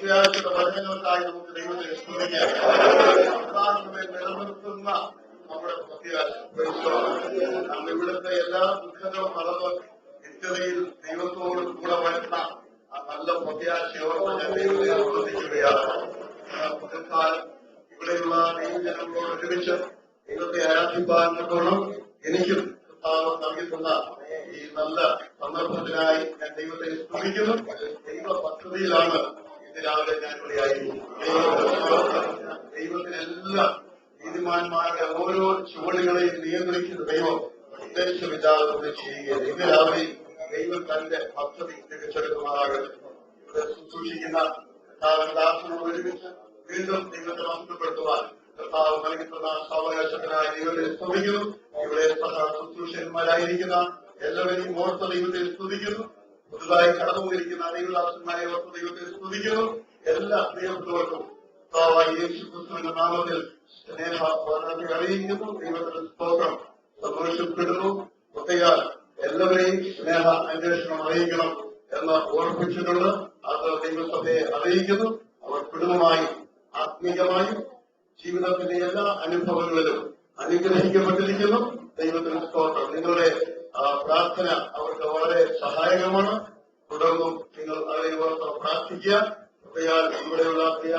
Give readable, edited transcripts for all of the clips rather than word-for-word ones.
പ്രത്യാശയുടെ വചനങ്ങൾക്കായി നമുക്ക് ദൈവത്തെ സ്തുതിക്കാം. നമ്മെ നിലനിർത്തുന്ന നമ്മുടെ പ്രത്യാശ. നമ്മൾ ഇവിടുത്തെ എല്ലാ ദുഃഖങ്ങളും നടന്ന് നിത്യതയിൽ ദൈവത്തോട് കൂടെ വരുന്ന ആ നല്ല പ്രത്യാശയോടെ ഞാൻ ദൈവത്തെ സ്തുതിക്കുകയാണ്. പകൽക്കാലം ഇവിടെയുള്ള ദൈവജനങ്ങളോട് ഒരുമിച്ച് ദൈവത്തെ ആരാധിപ്പാൻ കൊണ്ടോണം. എനിക്കും കർത്താവ് നൽകിയിട്ടുള്ള ഈ നല്ല സന്ദർഭത്തിനായി ഞാൻ ദൈവത്തെ സ്തുതിക്കുന്നു. ദൈവ പദ്ധതിയിലാണ് ഇന്ന് രാവിലെ ഞാൻ ഇവിടെയായിരുന്നു. ദൈവത്തിനെല്ലാം നീതിമാന്മാരുടെ ഓരോ ചുവടുകളെയും നിയന്ത്രിക്കുന്ന ദൈവം ഉദ്ദേശമില്ലാതെ ചെയ്യുകയാണ്. ഇന്ന് രാവിലെ ദൈവം തന്റെ പദ്ധതി തികച്ചെടുക്കുമാറാകട്ടെ. ഇവിടെ ശുശ്രൂഷിക്കുന്ന ദാസനോട് ഒരുമിച്ച് വീണ്ടും ദൈവത്തെ മഹത്വപ്പെടുത്തുവാൻ കർത്താവ് നൽകുന്ന സാവകാശത്തിനായി ദൈവത്തെ സ്തുതിക്കുന്നു. ഇവിടെ ശുശ്രൂഷന്മാരായിരിക്കുന്ന എല്ലാവരെയും ഓർത്ത ദൈവത്തെ സ്തുതിക്കുന്നു. പുതുതായി കടന്നുപോയിരിക്കുന്ന ദൈവദാസന്മാരെ ഓർത്ത ദൈവത്തെ സ്തുതിക്കുന്നു. എല്ലാ പ്രിയപ്പെട്ടവർക്കും യേശുക്രിസ്തുവിന്റെ നാമത്തിൽ സ്നേഹ വന്ദനം അറിയിക്കുന്നു. ദൈവത്തിന്റെ സ്തോത്രം. സന്തോഷപ്പെടുന്നു. പ്രത്യേക എല്ലാവരെയും സ്നേഹ അന്വേഷണം അറിയിക്കണം എന്ന് ഓർപ്പിച്ചിട്ടുണ്ട്. അത് ദൈവസഭയെ അറിയിക്കുന്നു. അവർ കുടുംബമായും ആത്മീകമായും ജീവിതത്തിന്റെ എല്ലാ അനുഭവങ്ങളിലും അനുഗ്രഹിക്കപ്പെട്ടിരിക്കുന്നു. ദൈവത്തിന് സ്തോത്രം. നിങ്ങളുടെ പ്രാർത്ഥന അവർക്ക് വളരെ സഹായകമാണ്. തുടർന്നും നിങ്ങൾ അവരെ ഓർത്ത് പ്രാർത്ഥിക്കുക. പ്രത്യേക ഇവിടെയുള്ള പ്രിയ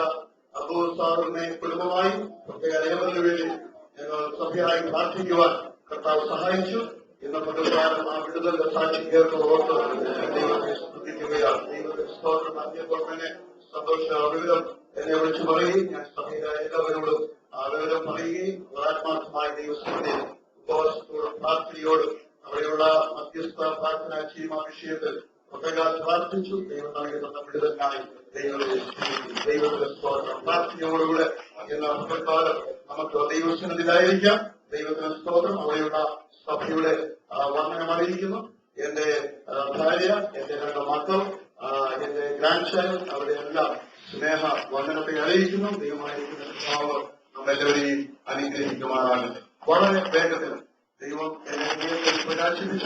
അബൂർ സാറിനെ കുടുംബമായി പ്രത്യേക ഏവരുടെ വേണ്ടി ഞങ്ങൾ സഭയായി പ്രാർത്ഥിക്കുവാൻ കർത്താവ് സഹായിച്ചു. ഇന്ന് പകൽക്കാലം ആ വിടുതലിന്റെ സാക്ഷി കേട്ട് ഓർത്ത് ദൈവത്തെ സ്തുതിക്കുകയാണ്. ദൈവത്തിന്റെ സ്തോത്രം നടത്തിയപ്പോൾ തന്നെ സന്തോഷ വിവരം എന്നെ വിളിച്ചു പറയുകയും ഞാൻ സഭയിലെ എല്ലാവരോടും ആ വിവരം പറയുകയും ആത്മാർത്ഥമായ ദൈവസഭയിൽ ഉപവാസത്തോടും പ്രാർത്ഥനയോടും അവിടെയുള്ള മധ്യസ്ഥ പ്രാർത്ഥന ചെയ്യുന്ന വിഷയത്തിൽ പ്രത്യേക പ്രാർത്ഥിച്ചു. ദൈവം നൽകുന്ന വിടുതലിനായി ദൈവത്തിന്റെ സ്തോത്രം. പ്രാർത്ഥനയോടുകൂടെ ഇന്ന് പകൽക്കാലം നമുക്ക് ദൈവസന്നിധിയിലായിരിക്കാം. ദൈവത്തിന്റെ സ്തോത്രം. അവിടെയുള്ള സഭയുടെ വന്ദനം അറിയിക്കുന്നു. എന്റെ ഭാര്യ, എന്റെ രണ്ട് മക്കൾ, എന്റെ ഗ്രാൻഡ് ചൈൽഡ്, അവരുടെ എല്ലാം സ്നേഹ വന്ദനത്തെ അറിയിക്കുന്നു. ദൈവമായിരിക്കുന്ന കർത്താവ് നമ്മളെല്ലാവരെയും അനുഗ്രഹിക്കുമാറാകട്ടെ. വളരെ വേഗത്തിൽ ദൈവം എന്നെ ഹൃദയത്തിൽ പ്രകാശിപ്പിച്ച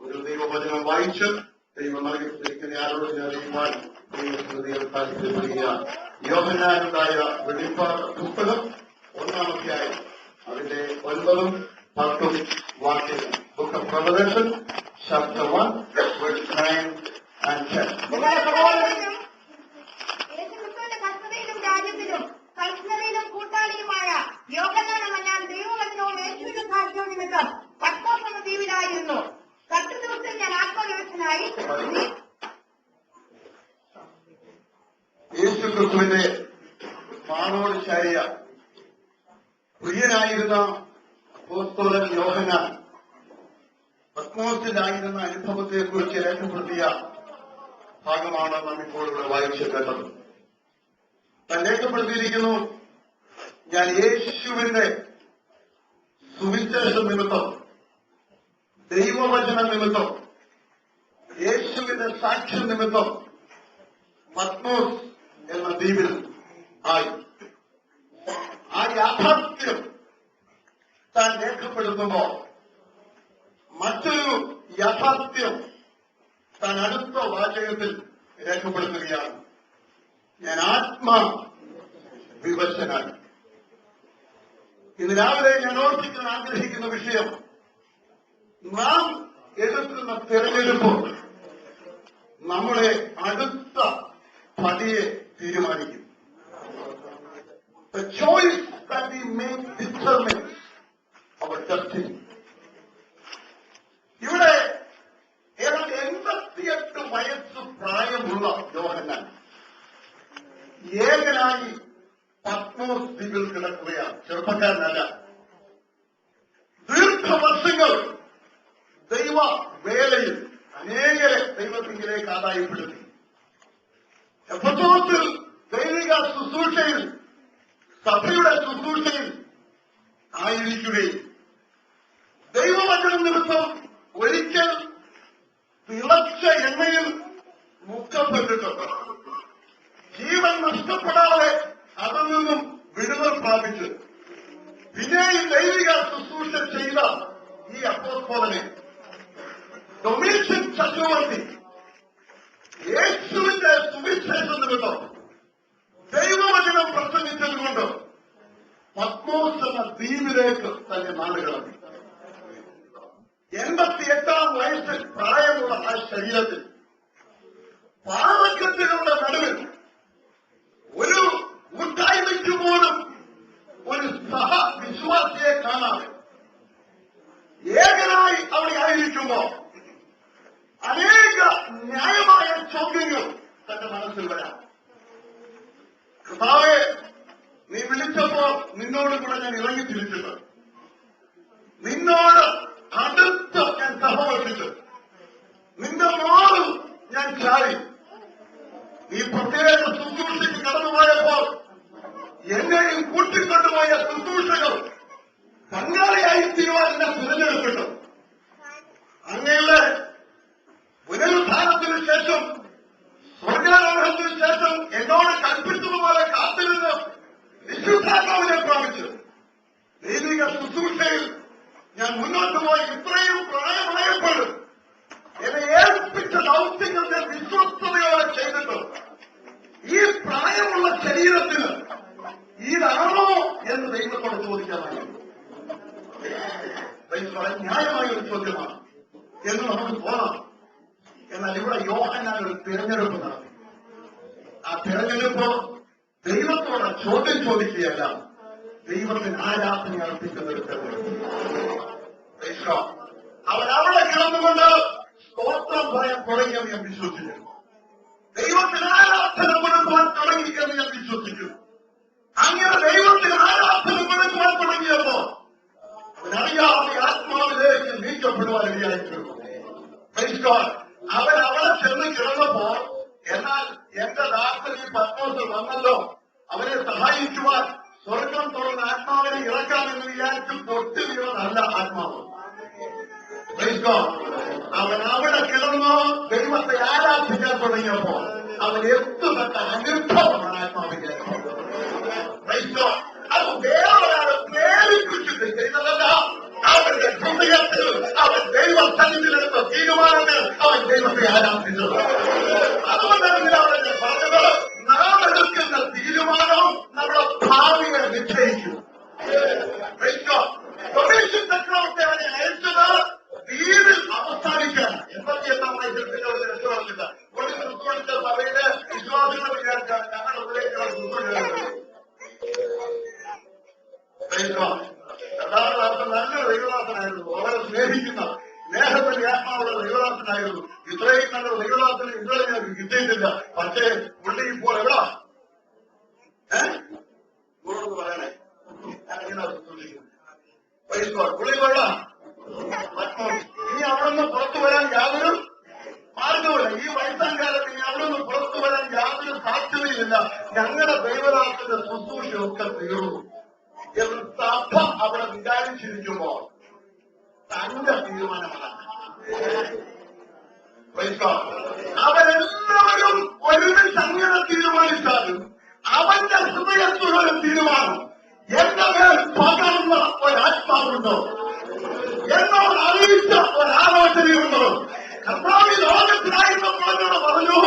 ഒരു ദൈവവചനം വായിച്ച് ദൈവം നൽകിയിരിക്കുന്ന ആരോട് ഞാൻ അറിയുവാൻ ദൈവം താല്പര്യപ്പെടുകയാണ്. യോഹന്നാനുണ്ടായ വെളിപ്പാട് പുസ്തകം 1-ാം അധ്യായം അതിന്റെ 9-ഉം 10-ഉം വാക്യങ്ങൾ. Book of revelation chapter 1 verse 9 and 10. രാജ്യത്തിലും കൽപ്പനയിലും കൂട്ടാളിയുമായ യോഹന്നാൻ ഞാൻ ദൈവവചനവും യേശുവിന്റെ സാക്ഷ്യവും നിമിത്തം പത്മോസ് എന്ന ദ്വീപിലായിരുന്നു. 10 ദിവസം ഞാൻ ആത്മവിവശനായി യേശുക്രിസ്തുവിന്റെ മാറോട് ചാരിയ പ്രിയനായിരുന്ന അപ്പോസ്തലൻ യോഹന്നാൻ പത്മോസിലായിരുന്ന അനുഭവത്തെക്കുറിച്ച് രേഖപ്പെടുത്തിയ ഭാഗമാണ് നാം ഇപ്പോൾ ഇവിടെ വായിച്ചു കേട്ടത്. താൻ രേഖപ്പെടുത്തിയിരിക്കുന്നു, ഞാൻ യേശുവിന്റെ സുവിശേഷ നിമിത്തം, ദൈവവചന നിമിത്തം, യേശുവിന്റെ സാക്ഷ്യ നിമിത്തം പത്മോസ് എന്ന ദ്വീപിൽ ആയി. ആ യാഥാർത്ഥ്യം താൻ രേഖപ്പെടുത്തുമ്പോൾ മറ്റൊരു യാഥാർത്ഥ്യം താൻ അടുത്ത വാചകത്തിൽ രേഖപ്പെടുത്തുകയാണ്. ഞാൻ ആത്മവിവശനായി. ഇന്ന് രാവിലെ ഞാൻ ഓർപ്പിക്കാൻ ആഗ്രഹിക്കുന്ന വിഷയം, നാം എടുക്കുന്ന തെരഞ്ഞെടുപ്പ് നമ്മുടെ അടുത്ത പടിയെ തീരുമാനിക്കും. The choice that we make determines our destiny. ഇവിടെ ഏതാണ്ട് 88 വയസ്സ് പ്രായമുള്ള യോഹന്നാൻ ഏകനായി പത്മോസ് ദ്വീപിൽ കിടക്കുകയാണ്. ചെറുപ്പക്കാരനല്ല. ദീർഘവർഷങ്ങൾ ദൈവ വേലയിൽ അനേകരെ ദൈവത്തിലേക്ക് ആദായപ്പെടുത്തി. എഫെസോസിൽ ദൈവിക ശുശ്രൂഷയിൽ, സഭയുടെ ശുശ്രൂഷയിൽ ആയിരിക്കുകയും ദൈവവചനം നിമിത്തം ഒരിക്കൽ തിളച്ച എണ്ണയിൽ മുക്കപ്പെട്ടിട്ടുണ്ട്. ജീവൻ നഷ്ടപ്പെടാതെ അതിൽ നിന്നും വിടുതൽ പ്രാപിച്ച് പിന്നെയും ദൈവിക ശുശ്രൂഷ ചെയ്ത ഈ അപ്പോസ്തലനെ ഡൊമീഷ്യൻ ചക്രവർത്തി യേശുവിന്റെ സുവിശേഷ നിമിത്തം ദ്വീപിലേക്ക് തന്നെ നാടുകളാണ്. 88-ാം വയസ്സിൽ പ്രായമുള്ള ആ ശരീരത്തിൽ പാറക്കെട്ടുകളുടെ നടുവിൽ ഒരു കൂട്ടായ്മയ്ക്ക് പോലും ഒരു സഹവിശ്വാസിയെ കാണാതെ ഏകനായി അവിടെ ആയിരിക്കുമ്പോ അനേക ന്യായമായ ചോദ്യങ്ങൾ തന്റെ മനസ്സിൽ വരാം. കർത്താവേ, നീ വിളിച്ചപ്പോ നിന്നോട് കൂടെ ഞാൻ ഇറങ്ങി തിരിച്ചിട്ട്, നിന്നോട് അടുത്ത് ഞാൻ സഹവർത്തിച്ചു, നിന്റെ മോൾ ഞാൻ ചാടി, നീ പ്രത്യേക ശുശ്രൂഷയ്ക്ക് കടന്നുപോയപ്പോൾ എന്നെയും കൂട്ടിക്കൊണ്ടുപോയ ശുശ്രൂഷകൾ പങ്കാളിയായി തീരുവാൻ എന്നെ തിരഞ്ഞെടുത്തിട്ടു. അങ്ങയുടെ പുനരുദ്ധാനത്തിനു ശേഷം, സ്വർഗാരോഹണത്തിനു ശേഷം എന്നോട് കൽപ്പിച്ചതുപോലെ കാത്തിരുന്ന് വിശുദ്ധാത്മാവിനെ പ്രാപിച്ചു ദൈവിക ശുശ്രൂഷയിൽ ഞാൻ മുന്നോട്ട് പോയി ഇത്രയും പ്രായമായപ്പോഴും എന്നെ ഏൽപ്പിച്ച ദൗത്യങ്ങൾ ഞാൻ വിശ്വസ്തയോടെ ചെയ്തിട്ട് ഈ പ്രായമുള്ള ശരീരത്തിന് ഇതാണോ എന്ന് ദൈവത്തോട് ചോദിക്കാമായിരുന്നു. ന്യായമായ ഒരു ചോദ്യമാണ് എന്ന് നമുക്ക് തോന്നാം. എന്നാൽ ഇവിടെ യോഹന്നാൻ ഒരു തിരഞ്ഞെടുപ്പ് നടത്തി. ആ തിരഞ്ഞെടുപ്പ് ദൈവത്തോട് ചോദ്യം ചോദിക്കുകയല്ല, ദൈവത്തിന് ആരാധന അർപ്പിക്കുന്ന ഒരു തിരഞ്ഞെടുപ്പ്. അവരവിടെ കിടന്നുകൊണ്ട് സ്തോത്രം പറയാൻ തുടങ്ങിയെന്ന് ഞാൻ വിശ്വസിക്കുന്നു. ദൈവത്തിന് ആരാധന കൊടുക്കുവാൻ തുടങ്ങി എന്ന് ഞാൻ വിശ്വസിക്കുന്നു. അങ്ങനെ ദൈവത്തിന് ആരാധന കൊടുക്കുവാൻ തുടങ്ങിയപ്പോ അവനറിയാതെ ആത്മാവിലേക്ക് നീക്കപ്പെടുവാൻ ഇടയായിത്തീർന്നു. അവൻ അവിടെ ചെന്ന് കിടന്നപ്പോ, എന്നാൽ എന്റെ ദാസൻ ഈ പത്മോസിൽ വന്നല്ലോ, അവരെ സഹായിക്കുവാൻ സ്വർഗം തുറന്ന് ആത്മാവിനെ ഇറക്കാമെന്ന് വിചാരിച്ച് പൊട്ടി വീണതല്ല ആത്മാവ്. അവൻ അവിടെ കിടന്ന് ദൈവത്തെ ആരാധിക്കാൻ തുടങ്ങിയപ്പോ അവൻ എത്തുമെന്ന അനുഭവമാണ് ആത്മാവിന്റെ. അത് വേറൊരാളെ പ്രേരിപ്പിച്ചിട്ട് ചെയ്തതല്ല. അവന്റെ ഹൃദയത്തിൽ അവൻ ദൈവസന്നിധിയിലെടുത്ത തീരുമാനത്തിൽ അവൻ ദൈവത്തെ ആരാധിച്ചത്. അതുകൊണ്ടാണ് അവിടെ ഞാൻ പറഞ്ഞത്, നാം എടുക്കുന്ന തീരുമാനവും നമ്മുടെ ഭാവിയെ നിശ്ചയിക്കും. ചക്രവർത്തി അവനെ അയച്ചത് ദ്വീപിൽ അവസാനിക്കാൻ 88-ാം വയസ്സിൽ രക്ഷപ്പെടില്ല. ഒരു ക്രിസ്തുവിന്റെ സഭയിലെ വിശ്വാസികൾ വിചാരിച്ചാൽ ഞങ്ങളുടെ ഉള്ളിലേക്കുള്ള യഥാർത്ഥ നല്ലൊരു ദൈവദാസനായിരുന്നു. വളരെ സ്നേഹിക്കുന്ന, സ്നേഹത്തിന്റെ ആത്മാവുള്ള ദൈവദാസനായിരുന്നു. ഇത്രയും നല്ലൊരു ദൈവദാസന് ഇതുവരെ ഞങ്ങൾക്ക് കിട്ടിയിട്ടില്ല. പക്ഷേ പുള്ളി ഇപ്പോൾ എവിടാ ഗുരുന്ന് പറയണേ, ഞാൻ ഇങ്ങനെ സൂക്ഷിക്കുന്നു. പുള്ളി കൊള്ളാം. ഇനി അവിടെ നിന്ന് പുറത്തു വരാൻ യാതൊരു മാർഗമില്ല. ഈ വയസ്സാം കാലത്ത് ഇനി അവിടെ നിന്ന് പുറത്തു വരാൻ യാതൊരു സാധ്യതയില്ല. ഞങ്ങളുടെ ദൈവദാസന്റെ ശുശ്രൂഷയൊക്കെ തീർന്നു എന്ന് സഭ അവിടെ വിചാരിച്ചിരിക്കുമ്പോ തന്റെ തീരുമാനമാണ്. അവരെല്ലാവരും ഒരുമിച്ച് അങ്ങനെ തീരുമാനിച്ചാലും അവന്റെ ഹൃദയത്തിലൊരു തീരുമാനം, എന്റെ മേൽ പകർന്ന ഒരാത്മാവുണ്ടോ, എന്നോട് അറിയിച്ച ഒരാലോചനയുണ്ടോ. കർത്താവ് ലോകത്തിനായിരുന്നപ്പോൾ എന്നോട് പറഞ്ഞു,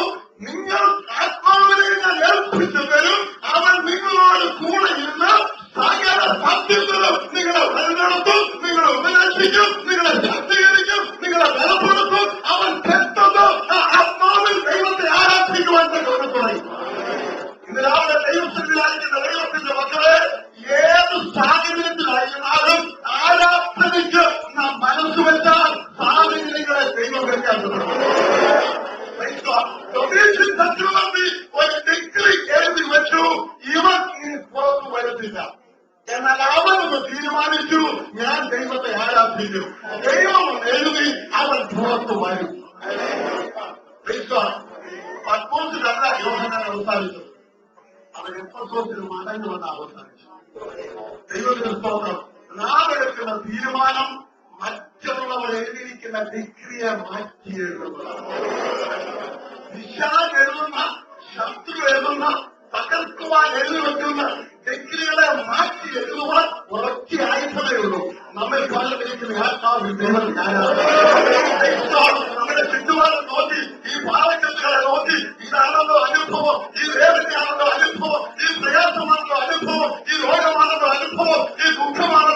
നിങ്ങൾ ആത്മാവിനെ ഞാൻ ഏൽപ്പിച്ചു തരും, അവൻ നിങ്ങളോട് കൂടെ ഇരുന്ന് സകല സത്യത്തിലും നിങ്ങളെ വഴിനടത്തും, നിങ്ങളെ ഉപദേശിക്കും, നിങ്ങളെ ശക്തീകരിക്കും, നിങ്ങളെ ബലപ്പെടുത്തും. അവൻ പെട്ടെന്ന് ആത്മാവിൽ ദൈവത്തെ ആരാധിക്കുവാൻ തുടങ്ങി. ഇന്ന് രാവിലെ ദൈവത്തിലായിരിക്കുന്ന ദൈവത്തിന്റെ മക്കളെ, ഏത് സാഹചര്യത്തിലായിരുന്നാലും ആരാധനയ്ക്ക് നാം മനസ്സുവെച്ചാൽ സാഹചര്യങ്ങളെ ദൈവം വെക്കാൻ ചക്രവർത്തി ഒരു ഡിഗ്രി എഴുതി വെച്ചു, ഇവൻ ഇനി പുറത്തു വരുന്നില്ല. എന്നാൽ അവനൊന്ന് തീരുമാനിച്ചു, ഞാൻ ദൈവത്തെ ആരാധിക്കും. ദൈവം എഴുതി, അവൻ പുറത്തു വരും. പത്മോസിലല്ല യോഹന്നാൻ അവസാനിച്ചത്, അവൻ എപ്പസോസിൽ മടങ്ങുമെന്ന് അവസാനിച്ചു. ദൈവത്തിന്റെ സ്തോത്രം. നാം എടുക്കുന്ന തീരുമാനം മറ്റുള്ളവർ എഴുതിയിരിക്കുന്ന ഡിഗ്രിയെ മാറ്റി എഴുതുന്നതാണ്. വിശാൽ എഴുതുന്ന, ശത്രു എഴുതുന്ന, തകർക്കുവാൻ എഴുതി വെക്കുന്ന ഡിഗ്രികളെ മാറ്റി എഴുതുവാൻ ഉറച്ച ആയുധമേ ഉള്ളൂ. നമ്മിൽ പലരിക്കുന്ന ആത്മാവിൽ ദൈവം നമ്മുടെ ചുറ്റുപാടും നോക്കി, ഈ പാലക്കെട്ടുകളെ നോക്കി, ഇതാണല്ലോ അനുഭവം, ഈ വേദനയാണല്ലോ അനുഭവം, ഈ പ്രയാസമാണല്ലോ അനുഭവം, ഈ രോഗമാണല്ലോ അനുഭവം, ഈ ദുഃഖമാണല്ലോ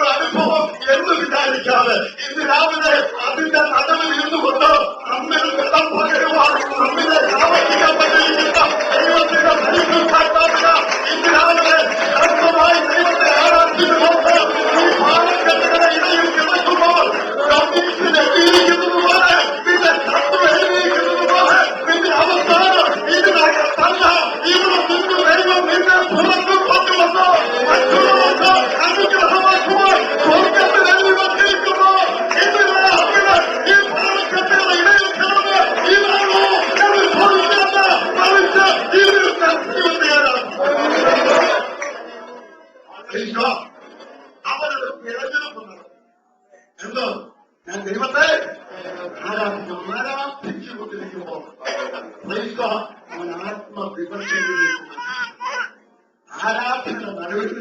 ആരാധനയുടെ നടുവിൽ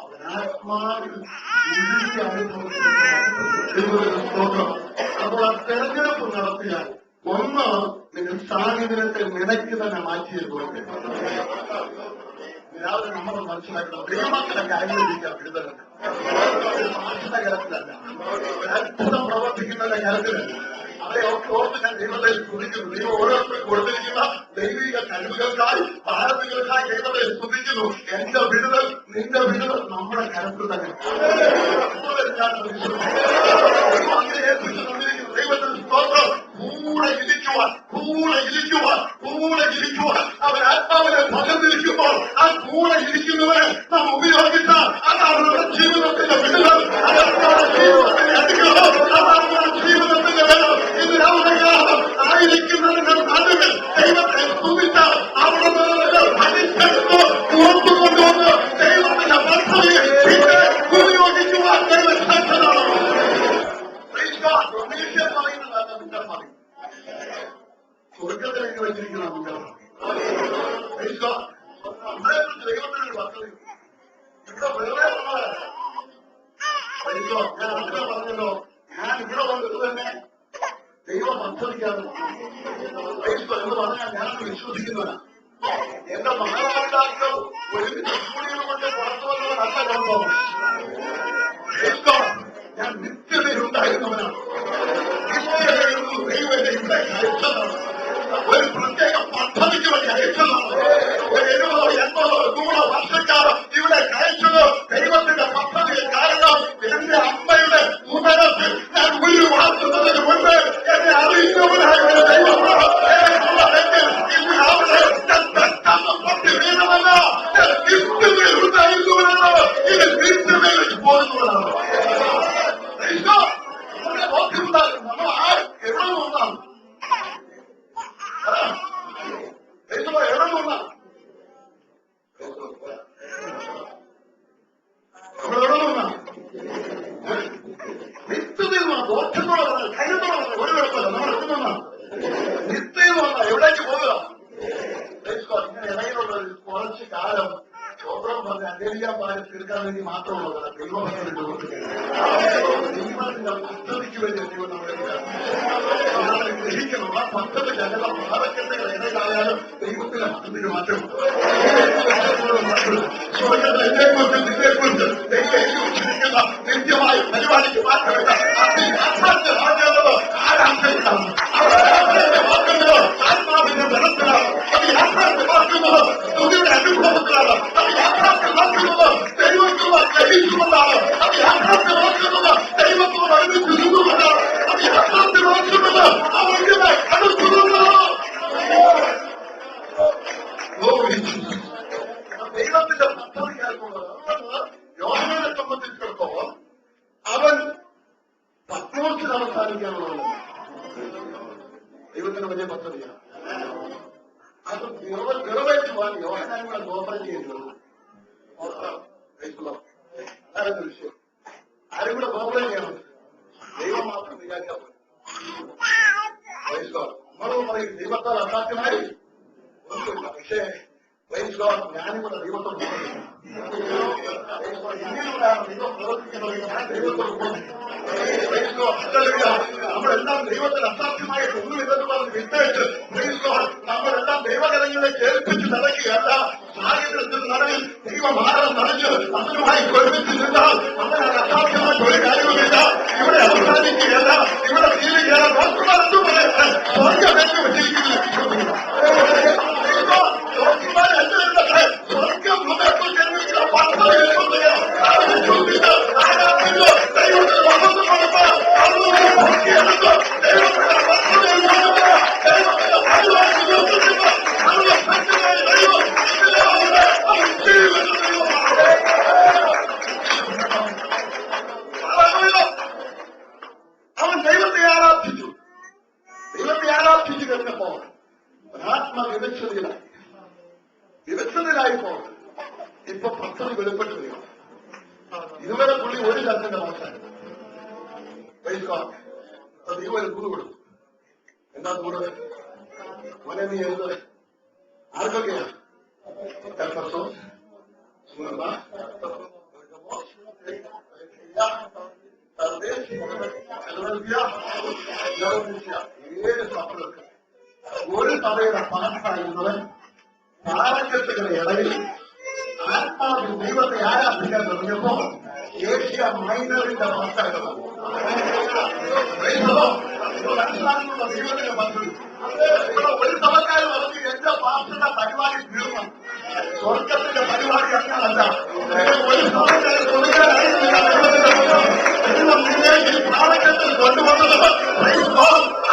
അവൻ ആത്മാവിൽ അനുഭവത്തിൽ സ്തോത്രം. അപ്പോൾ ആ തെരഞ്ഞെടുപ്പ് നടത്തിയാൽ ഒന്ന് നിങ്ങൾ സാഹചര്യത്തെ നിലയ്ക്ക് തന്നെ മാറ്റിയെടുക്കും. രാവിലെ നമ്മൾ മനസ്സിലാക്കണം, ദൈവമക്കളെ കാര്യങ്ങളിരിക്കാം വിടുതലുണ്ട്. മാറ്റുന്ന കരത്തിലല്ല, അത്ഭുതം പ്രവർത്തിക്കുന്നതിന്റെ കരത്തിലല്ല. അവരെ ഒക്കെ ഓർത്ത് ഞാൻ ദൈവത്തെ സ്തുതിക്കുന്നു. ദൈവം ഓരോരുത്തർക്കും കൊടുത്തിരിക്കുന്ന ദൈവിക കഴിവുകൾക്കായി ഭാരതങ്ങൾക്കായി ദൈവത്തെ സ്തുതിക്കുന്നു. എന്റെ വിടുതൽ, നിന്റെ വിടുതൽ നമ്മുടെ കരത്തിൽ തന്നെ. ദൈവത്തിന് സ്തോത്രം. കൂടെ ഇരിക്കുവാൻ അവൻ ആത്മാവിനെ പകർന്നിരിക്കുമ്പോൾ ആ കൂടെ ഇരിക്കുന്നവരെ നാം ഉപയോഗിച്ചാൽ അതാണ് നമ്മുടെ ജീവിതത്തിന്റെ വിടുതൽ, അതാണ് നമ്മുടെ ജീവിതത്തിന്റെ അനുഗ്രഹം, അതാണ് നമ്മുടെ ജീവിതത്തിന്റെ ബലം. ഇന്ന് രാവിലെ ആയിരിക്കുന്നതിന്റെ നടുവിൽ ദൈവത്തെ സ്തുതിച്ചാൽ അവിടെ നിന്ന് പഠിച്ചെടുത്ത് പുറത്തു കൊണ്ടുവന്ന് ദൈവത്തിന്റെ പദ്ധതിയെ പിന്നെ ഉപയോഗിക്കുവാൻ ദൈവം സാധ്യതയാണ്. സ്വർഗത്തിലേക്ക് വെച്ചിരിക്കുന്ന ദൈവത്തിനൊരു പദ്ധതി ഇവിടെ വേറെ ഉള്ളവരല്ല. ഞാൻ അങ്ങനെ പറഞ്ഞല്ലോ, ഞാൻ ഇവിടെ വന്നത് തന്നെ ദൈവ പദ്ധതിക്കാണ് എന്ന് പറഞ്ഞാൽ ഞാൻ വിശ്വസിക്കുന്നവനാണ്. എന്റെ മാതാപിതാക്കൾ ഒരുമിച്ച് കൂടിയത് കൊണ്ട് പുറത്തു വന്നവനല്ല സംഭവം. ഞാൻ നിത്യതയുണ്ടായിരുന്നവനാണ്. ദൈവം ഇവിടെ അയച്ചതാണ്. ഒരു പ്രത്യേക പദ്ധതിക്ക് വേണ്ടി അയച്ചതാണ്. ഒരു 70-80-100 വർഷക്കാലം ഇവിടെ അയച്ചത് ദൈവത്തിന്റെ പദ്ധതിയിൽ. കാരണം എന്റെ അമ്മയുടെ ഉദരത്തിൽ ഞാൻ ഉരുവാക്കുന്നതിന് മുൻപ് എന്നെ അറിയുന്നവനായ ഒരു ദൈവമാണ്. അവിടെ ഞാൻ പെട്ടെന്ന് പൊട്ടി വീണമല്ല, ഞാൻ നിത്യതയിൽ ഉണ്ടായിരുന്നവനാണ്. ഇത് നിത്യതയിൽ വെച്ച് പോകുന്നവനാണ്. ബോധ്യമുണ്ടാകും നമ്മൾ ആ എവിടെ നിന്നാണ് എവിടെ നിന്നാണ് നമ്മൾ എവിടെ നിന്നാണ് നിത്യതയിൽ നിന്നാണ്. ബോധ്യത്തോടെ പറഞ്ഞാൽ ധൈര്യത്തോടെ പറഞ്ഞാൽ ഒരു കുഴപ്പമില്ല. നമ്മൾ എവിടെ നിന്നാണ് നിത്യയിൽ നിന്നാണ്. എവിടേക്ക് പോകുക? ഇങ്ങനെ ഇടയിലുള്ള കുറച്ച് കാലം ചോദ്രം പറഞ്ഞ് അംഗീകരിക്കാൻ പാടി തീർക്കാൻ വേണ്ടി മാത്രമുള്ളതല്ല, ദൈവഭക്തന്റെ ദൈവത്തിന്റെ പദ്ധതിക്ക് വേണ്ടി ദൈവം നമ്മളെ ഗ്രഹിക്കണം. ആ പദ്ധതി ഞങ്ങളുടെ മാതൃകത്തിന്റെ ഇടയിലായാലും ദൈവത്തിന്റെ പദ്ധതിക്ക് മാറ്റമുണ്ട്. സ്വർഗത്തിൽ എന്നെക്കുറിച്ച് നിന്നെക്കുറിച്ച് ദൈവം നിത്യമായ പരിപാടിക്ക് മാറ്റമില്ല. യാഥാർത്ഥ്യമാകേണ്ടത് ആരാധനയാണ്. യാഥാർത്ഥ്യമാക്കുന്നത് ആത്മാവിന്റെ ബലത്തിലാണ്. അത് യാഥാർത്ഥ്യമാക്കുന്നത് സ്തുതിയുടെ അനുഭവത്തിലാണ്. അത് യാഥാർത്ഥ്യമാക്കുന്നത് ദൈവത്തോട് ഗ്രഹിച്ചുകൊണ്ടാണ്. അത് യാഥാർത്ഥ്യമാക്കുന്നത് ദൈവത്തോട് അടുത്ത് നിന്നുകൊണ്ടാണ്. അത് യാഥാർത്ഥ്യമാക്കുന്നത് അവരുടെ അടുത്തുകൊണ്ടാണ്. ദൈവത്തിന്റെ പദ്ധതിയായിട്ടുള്ളത്. യോഹന്നാനെ സംബന്ധിച്ചിടത്തോളം അവൻ പത്മോസിൽ അവസാനിക്കാനുള്ളത് ദൈവത്തിന്റെ വലിയ പദ്ധതിയാണ്. അത് നിറവേറ്റുവാൻ യോഹന്നാനെ ഗോപനം ചെയ്യുന്നത് അതാണ് വിഷയം. ആരും കൂടെ ഗോപനം ചെയ്യണം, ദൈവം മാത്രം വിചാരിക്കാൻ പറ്റും. നമ്മളോട് പറയും ദൈവത്താൽ അസാധ്യമായി ഒന്നുമില്ല. പക്ഷേ ഞാനും കൂടെ ദൈവത്തോട് ഇങ്ങനെയാണ് ദൈവം പ്രവർത്തിക്കുന്നത്. ഞാൻ ദൈവത്തോട് നമ്മളെല്ലാം ദൈവത്തിന് അസാധ്യമായിട്ട് ഒന്നുമില്ലെന്ന് പറഞ്ഞ് വിട്ടേറ്റ് നമ്മളെല്ലാം ദൈവകരങ്ങളെ കേൾപ്പിച്ച് നടക്കുകയല്ല. സാഹചര്യത്തിൽ നടന്നിൽ ദൈവമാനം നടഞ്ഞ് അതിനുമായി ഒരുമിച്ച് നിന്നാൽ അങ്ങനെ അസാധ്യമായിട്ട് ഒരു കാര്യവുമില്ല. ഇവിടെ അവസാനിക്കുകയല്ല, ഇവിടെ തീരുകയല്ല. ഡോക്ടർമാരെന്തു പറയട്ടെ, സ്വർഗമേറ്റ് വെച്ചിരിക്കുന്നില്ല. സ്വർഗം മുതൽ ജന്മിക്കുന്ന പദ്ധതി ദൈവത്തിന് വളർന്നു കൊടുത്ത് ദൈവത്തിന്റെ അവൻ ദൈവത്തെ ആരാധിച്ചു. ദൈവത്തെ ആരാധിച്ചു കഴിഞ്ഞപ്പോ വിവക്ഷതയിലായിപ്പോ ഇപ്പൊ പദ്ധതി വെളിപ്പെട്ടു വരിക. ഇതുവരെ പുള്ളി ഒരു ചർച്ചന്റെ മോശമാണ്. ദൈവം ഒരു കൂട് കൊടുത്തു. എന്താ കൂട്? മോനെ നീ എഴുത് ആർക്കൊക്കെയാണ്? ഏത് സഭകൾക്ക് ഒരു സഭയുടെ പാസ്സായിരുന്നവൻ പാറക്കെട്ടുകളുടെ ഇടയിൽ ആത്മാവിൽ ദൈവത്തെ ആരാധിക്കാൻ തുടങ്ങിയപ്പോ ഏഷ്യ മൈനറിന്റെ പാസ്സായിരുന്നു ദൈവത്തിന്റെ പദ്ധതി. ഒരു സഭക്കാർ പറഞ്ഞു എന്റെ പാർട്ടിയുടെ പരിപാടി തീർന്നു, സ്വർഗത്തിന്റെ പരിപാടി അങ്ങനല്ല. ഒരു സഭക്കാർ കൊടുക്കാനായിരുന്നില്ല ദൈവം നിന്നേക്ക് പാറക്കെട്ടിൽ കൊണ്ടുവന്നത്.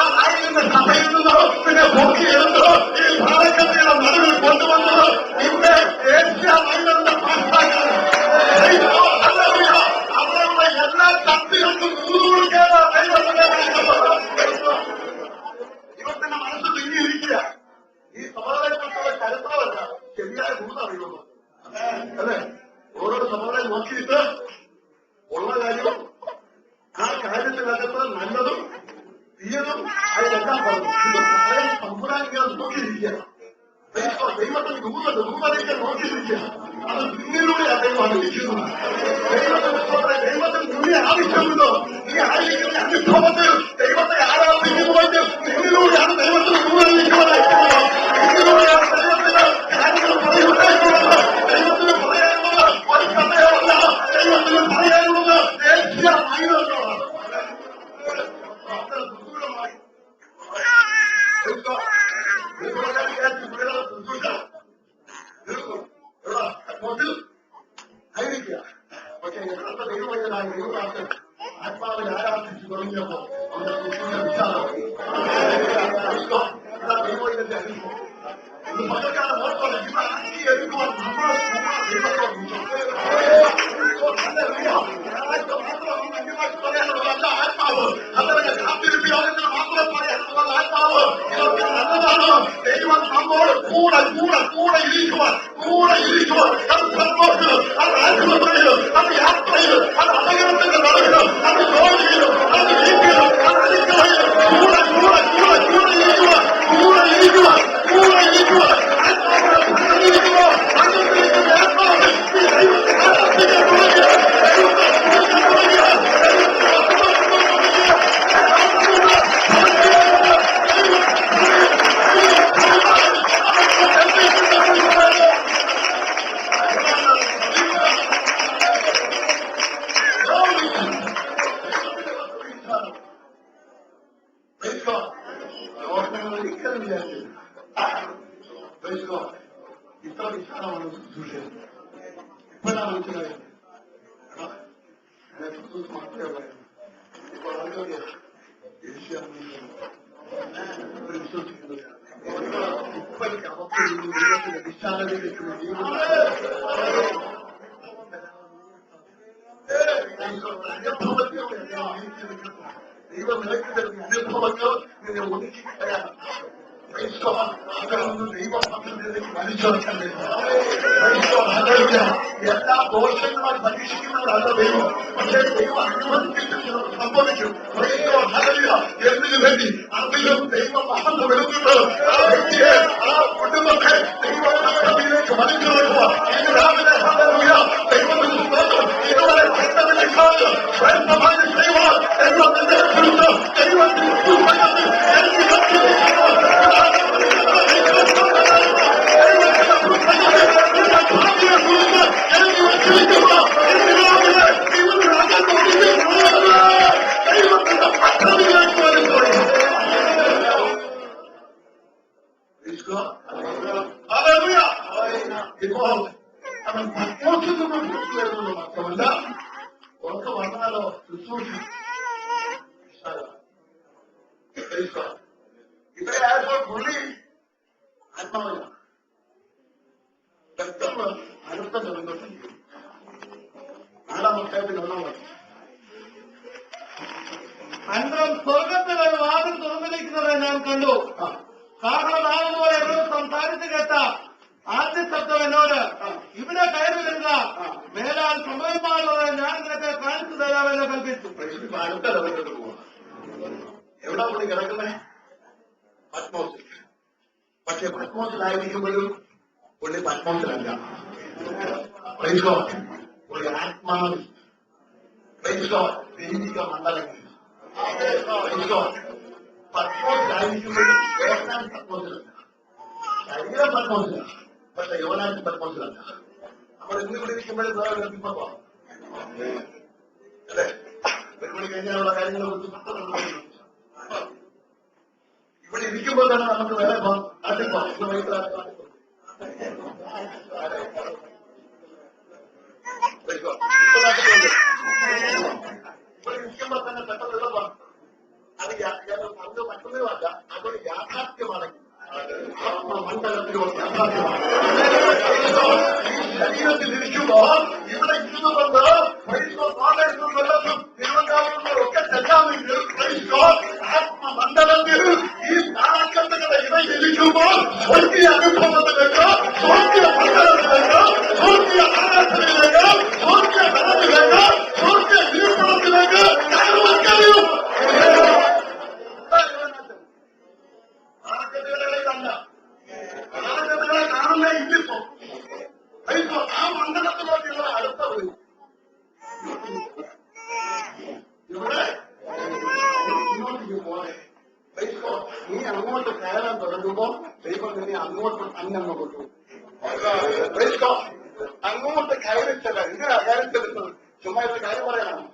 ആ ആയിരുന്ന സഭയിൽ നിന്നോ പിന്നെ പൊക്കിയെടുത്തോ ഈ പാറക്കെട്ടിയുടെ നടുവിൽ കൊണ്ടുവന്നത് നിന്നെ ഏഷ്യ മൈനറിന്റെ പാസ്സാക്കുന്നത്. അവരുടെ എല്ലാ ശക്തികൾക്കും ഊതുകൊടുക്കാനാണ് ദൈവത്തിന്റെ ദൈവത്തിന്റെ മനസ്സ് തിങ്ങിയിരിക്കുക. ഈ സഭകളെക്കുറിച്ചുള്ള ചരിത്രമല്ല, ശരിയായ ഊതറിയുള്ളൂ അല്ലേ? ഓരോ സഭകളെ നോക്കിയിട്ട് ഉള്ള കാര്യവും ആ കാര്യത്തിനകത്ത് നല്ലതും തീയതും അതിലെല്ലാം പറഞ്ഞു. ഇത് പറയാൻ സമ്പുരാനികൾ നോക്കിയിരിക്കുക. ദൈവത്തിന് ദൂതരേക്ക് നോക്കിയിരിക്കുക. അത് പിന്നിലൂടെ അദ്ദേഹം അറിയിക്കുന്നത്. ദൈവത്തിന് മുന്നേ ആവശ്യമുണ്ടോ? ഈ ആയിരിക്കുന്ന അനുഭവത്തിൽ ദൈവത്തെ ആരാധിക്കുന്നുണ്ട്. പിന്നിലൂടെയാണ് ദൈവത്തിന് ദൂതരേക്കുന്നത്. പിന്നിലൂടെയാണ് ദൈവത്തിന് കാര്യങ്ങൾ പറയുന്നത്. ദൈവത്തിന് പറയാനുള്ളത് ഒരു കഥയല്ല. ദൈവത്തിന് പറയാനുള്ളത് ഏഷ്യായിരുന്നതാണ്. ദൂരമായി ആയിരിക്കുക. പക്ഷെ യഥാർത്ഥ ദൈവവചനായ ദൈവദാസൻ ആത്മാവിനെ ആരാധിച്ചു തുടങ്ങിയപ്പോ അവന്റെ കുട്ടിയുടെ വിശാലമായി ദൈവത്തിന്റെ അനുഭവം ഇത് പലക്കാലം ഓർത്തോടെ ഇവ അംഗീകരിക്കുവാൻ നമ്മളെ ദൈവത്തോട് പറയാനുള്ളതല്ല ആത്മാവ്. അതവരെ കാത്തിരിപ്പിയോഗത്തിന് മാത്രം പറയാനുള്ളത് ആത്മാവ്. ഇതൊക്കെ നല്ലതാണ്. ദൈവം നമ്മോട് കൂടെ ഇരിക്കുവാൻ അത് സന്തോഷത്തിലും അത് ആത്മഹത്യയിലും അത് യാത്രയിലും അത് അപകടത്തിന്റെ നടുവിലും അത് ജോലിയിലും അത് വീട്ടിലും അത് അടുക്കളയിലും കൂടെ ഇരിക്കുവാൻ ഇത്ര വിശാലമാണ് ശുശ്രൂഷ. ഇപ്പോഴാണ് മനസ്സിലായത് മാത്രമേ ഉള്ളായിരുന്നു. ഇപ്പോൾ ആളുകളെ ഏഷ്യ വിശ്വസിക്കുന്നത് ഇപ്പോഴേക്ക് അവർക്ക് ദൈവത്തിന്റെ വിശാലതയിലേക്ക് ദൈവം നിലയ്ക്ക് തരുന്ന അനുഭവങ്ങൾ നിന്നെ ഒതുക്കി കളയാൻ ദൈവം മനുഷ്യർക്കാൻ എല്ലാ ദോഷങ്ങളാൽ പരീക്ഷിക്കുന്നവരല്ല ദൈവം. പക്ഷേ ദൈവം അനുവദിച്ചിട്ട് സംഭവിക്കും. എന്തിനു വേണ്ടി? അതിലും ദൈവം മഹത്വം എടുത്തിട്ട് ആ വ്യക്തിയെ ആ കുടുംബത്തെ ദൈവത്തിലേക്ക് വലിച്ചെടുക്കുക. ഇന്ന് രാവിലെ ദൈവത്തിന് ഇതുവരെ കണ്ടതിനേക്കാൾ ശ്രേഷ്ഠമായി ചെയ്യുവാൻ ദൈവത്തിന്റെ കുറിച്ച് ദൈവത്തിന് ഇപ്പോൾ അവൻ പത്മോഷത്തിനും മാത്രമല്ല ഉറക്കെ വന്നാലോ ശുശ്രൂഷ ഇവിടെ ആയപ്പോൾ പുള്ളി ആത്മാവിലാണ് പെട്ടെന്ന് അടുത്ത ബന്ധത്തിൽ 4-ാം അധ്യായത്തിൽ 1-ാം വാക്യം. അനന്തരം സ്വർഗത്തിൽ ഒരു വാതിൽ തുറന്നിരിക്കുന്നവരെ ഞാൻ കണ്ടു. കാഹളനാവുപോലെ എന്നോട് സംസാരിച്ചു കേട്ട ആദ്യ ശബ്ദം എന്നോട്, ഇവിടെ കയറി വരിക, മേലാൽ സംഭവിക്കാനുള്ളത് ഞാൻ നിനക്ക് കാണിച്ചു തരാമെന്ന് കൽപ്പിച്ചു. അടുത്ത ലെവലിലോട്ട് പോവാം. എവിടാ പുള്ളി കിടക്കുന്നേ? പത്മോസിൽ. പക്ഷെ പത്മോസിലായിരിക്കുമ്പോഴും പുള്ളി പത്മോസിലല്ല. ഒരു ആത്മാവിൽ ദൈവിക മണ്ഡലങ്ങൾ പത്മോസിലായിരിക്കുമ്പോഴും യോഹന്നാൻ പത്മോസിലല്ല, ശരീരം പത്മോസിലാണ്, പക്ഷെ യോഹന്നാൻ പത്മോസിലല്ല. നമ്മൾ ഇന്ന് ഇവിടെ ഇരിക്കുമ്പോഴും വേറെ നിർത്തിപ്പോ അല്ലെ, ഒരു മണി കഴിഞ്ഞാലുള്ള കാര്യങ്ങളെ കുറിച്ച് ഇവിടെ ഇരിക്കുമ്പോൾ തന്നെ നമുക്ക് വേറെ നാട്ടിപ്പോ ഇന്ന് വൈകിട്ട് ഇവിടെ ഇരിക്കുമ്പോൾ തന്നെ പെട്ടെന്നുള്ള അത് പണ്ട് മറ്റൊന്നുമല്ല, അതൊരു യാഥാർത്ഥ്യമാണെങ്കിൽ മണ്ഡലത്തിലോ യാഥാർത്ഥ്യമാണ്. ഈ ശരീരത്തിൽ ഇരിക്കുമ്പോൾ ഇവിടെ ഇരുന്നുകൊണ്ട് പാലയിലും വെള്ളത്തും തിരുവനന്തപുരത്തും ഒക്കെ ചെല്ലാമെങ്കിൽ ആത്മമണ്ഡലത്തിൽ ഈ താഴക്കത്തുകളുടെ ഇടയിൽ ഇരിക്കുമ്പോൾ സ്വർഗീയ അനുഭവത്തിലേക്ക്, സ്വർഗീയ മണ്ഡലത്തിലേക്ക്, സ്വർഗീയ ആരാധനയിലേക്ക്, സ്വർഗീയ ധനത്തിലേക്ക്, സ്വർഗീയ ജീവിതത്തിലേക്ക് കയറുവാൻ കഴിയും. ആരാധനകളെ കാണുന്ന ഇല്ലിപ്പോ ആ മണ്ഡലത്തിലോട്ടുള്ള അടുത്ത വരും. ഇവിടെ ഇങ്ങോട്ടേക്ക് പോലെ നീ അങ്ങോട്ട് കയറാൻ തുടങ്ങുമ്പോ ദൈവം നിന്നെ അങ്ങോട്ട് അങ്ങ് കൊണ്ടു. അങ്ങോട്ട് കയറിച്ചല്ല, എന്തിനാ കയറിച്ചെടുത്തത്? ചുമ്മാ ഒരു കാര്യം പറയാനാണ്?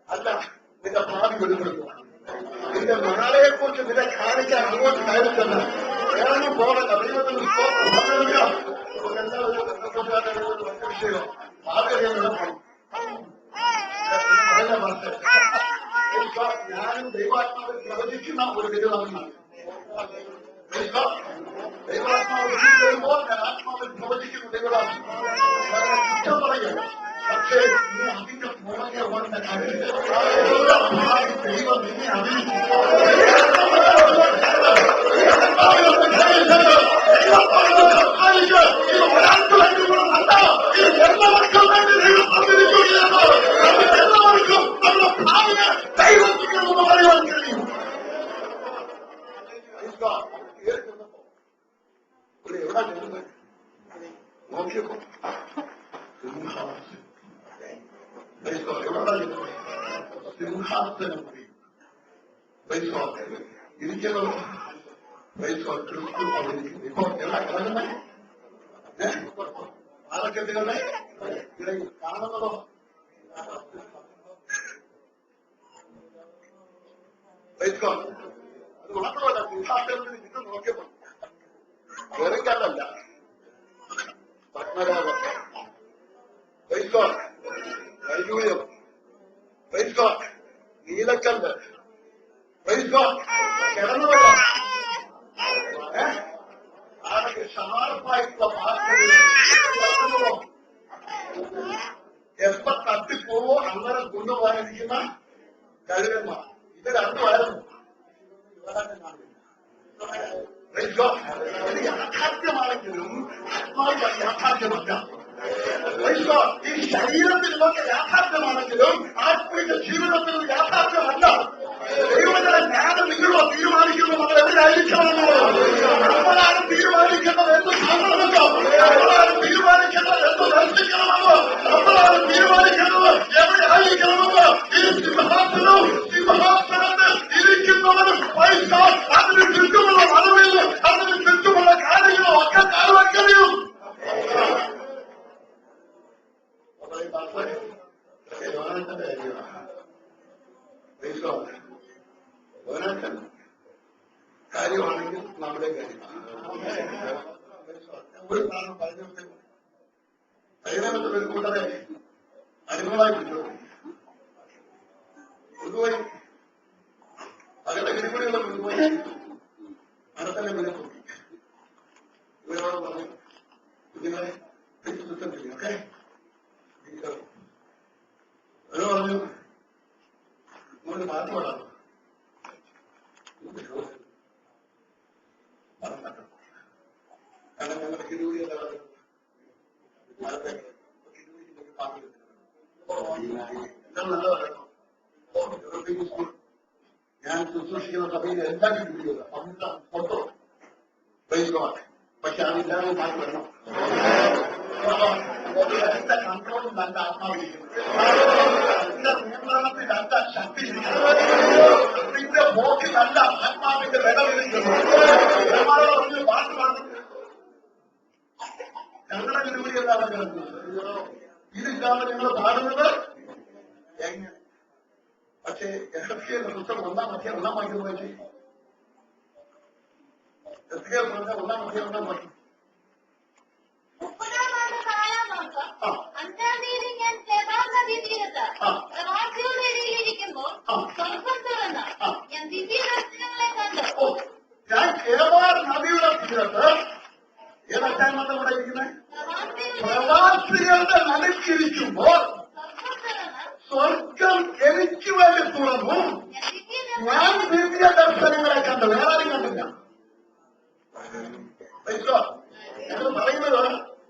അല്ല, നിന്റെ ഭാവി വെളിപ്പെടുത്തുക. നിന്റെ നാളെയെ കുറിച്ച് നിന്നെ കാണിക്കാൻ അങ്ങോട്ട് കയറിച്ചല്ല, വേറെ പോകണ്ട. ദൈവത്തിന് വിഷയം ഭാവി അറിയാൻ ഞാനും ദൈവാത്മാവിൽ പ്രവചിക്കുന്ന ഒരു വിധമാണ്. ദൈവാത്മാവ് വരുമ്പോൾ ഞാൻ ആത്മാവിൽ പ്രവചിക്കുന്ന ദൈവമാണ്. കുറ്റം പറയുക, പക്ഷേ നീ അതിന്റെ പുറകെ വന്ന ദൈവം നിന്നെ അറിയിക്കും. ഒരാൾക്ക് വേണ്ടി അല്ല, ഇത് എല്ലാവർക്കും വേണ്ടി ദൈവം തന്നിരിക്കുകയാണ്. എല്ലാവർക്കും നമ്മുടെ ഭാവിയെ ദൈവത്തിനെന്ന് പറയാൻ കഴിയും. എവിടെ ചെല്ലുന്നത് നോക്കിയപ്പോ സിംഹാസനം ഇരിക്കുന്നത് ക്രിസ്തു അവതരിക്കുന്നു. ഇപ്പൊ എവിടെ കിടക്കുന്നത്? ആരൊക്കെട്ടുകളുടെ ഇടയിൽ കാണുന്നതോ അത് മാത്രമല്ല, സിംഹാസനത്തിന് ചുറ്റും നോക്കിയപ്പോ വെറുക്കല്ലല്ല, പത്മരാഗം, വൈദൂര്യം, നീലക്കല്ല്, കിടന്നുവല്ല ആരൊക്കെ ഷാർപ്പായിട്ടുള്ള പാർട്ടികൾ എപ്പ തട്ടിപ്പോവോ അങ്ങനെ കൊണ്ടുപോകാനിരിക്കുന്ന കഴുകന്മാർ. ഇത് രണ്ടുമായിരുന്നു. ഇത് യാഥാർത്ഥ്യമാണെങ്കിലും ആത്മാവിന്റെ യാഥാർത്ഥ്യമല്ല. ഈ ശരീരത്തിലൊക്കെ യാഥാർത്ഥ്യമാണെങ്കിലും ആത്മീയ ജീവിതത്തിൽ യാഥാർത്ഥ്യമല്ല. ദൈവത്തിന്റെ ജ്ഞാനം നിങ്ങളോ തീരുമാനിക്കുന്നു നമ്മൾ എവിടെയായിരിക്കണമെന്നുള്ളത്. നമ്മളാണ് തീരുമാനിക്കുന്നത് എന്ന് കാണണമെന്നോ, നമ്മളാണ് തീരുമാനിക്കുന്നത് എന്ന് ദർശിക്കണമെന്നോ, നമ്മളാണ് തീരുമാനിക്കുന്നത് എവിടെ ആയിരിക്കണമെന്നോ. ഈ സിംഹാസനവും സിംഹാസനത്തിൽ ഇരിക്കുന്നവരും പൈസ അതിന് ചുറ്റുമുള്ള മതമില്ല, അതിന് ചുറ്റുമുള്ള കാര്യങ്ങളും ഒക്കെ കാണുവാൻ കഴിയും. കാര്യമാണെങ്കിൽ നമ്മുടെ കാര്യമാണ്. ഒരു കാരണം പരിണാമത്തിൽ ഒരു കൂട്ടരെ അനുഭവമായി കൊണ്ടുപോയി അവരുടെ കിരിപ്പുടികളെ കൊണ്ടുപോയി അടുത്തന്നെ പിന്നെ നോക്കി ഇവരോട് പറഞ്ഞു, കുഞ്ഞുങ്ങളെ ഓക്കെ ഒരു പറഞ്ഞു നമ്മൾ പാട്ട് പാടാം. കാരണം ഞങ്ങളുടെ കിരൂരി നല്ല പറയണം. ഞാൻ ശുശ്രൂഷിക്കുന്ന സഭയിൽ എല്ലാ കിരൂരികളും ഫോട്ടോ പക്ഷെ അതില്ലാതെ പാട്ട് വരണം. നിയന്ത്രണത്തിൽ നല്ല ആത്മാവിരിക്കുന്നു. നിന്റെ നിയന്ത്രണത്തിൽ നല്ല ശക്തി ഇരിക്കുന്നു. നിന്റെ പോക്കിൽ നല്ല ആത്മാവിന്റെ വിടവിരിക്കുന്നു. പറഞ്ഞു പാട്ട് പാടുന്നു. ഞങ്ങളുടെ ജോലിയല്ലാതെ കിടക്കുന്നത് ഇതില്ലാതെ ഞങ്ങൾ പാടുന്നത് എങ്ങനെ? പക്ഷേ എസ്കേൽ പുസ്തകം ഒന്നാം വാക്യം വെച്ച് എസ്കേൽ പറഞ്ഞ ഒന്നാം വാക്യം 5-ാം തീയതി ഞാൻ കെബാർ നദീ തീരത്ത് പ്രവാസികളുടെ ഇടയിലിരിക്കുമ്പോൾ സ്വർഗ്ഗം തുറന്ന് ഞാൻ ദിവ്യദർശനങ്ങളെ കണ്ടു. ഞാൻ കെബാർ നദിയുടെ തീരത്ത് ഏതച്ചായ്മത്തെ കൂടെ ഇരിക്കുന്നത് പ്രവാസികളുടെ നടുക്കിരിക്കുമ്പോൾ സ്വർഗം എനിക്ക് വേണ്ടി തുറന്നു. ഞാൻ ദിവ്യ ദർശനങ്ങളെ കണ്ടു. വേറെ ആരും കണ്ടില്ല. ഞങ്ങൾ പറയുന്നത്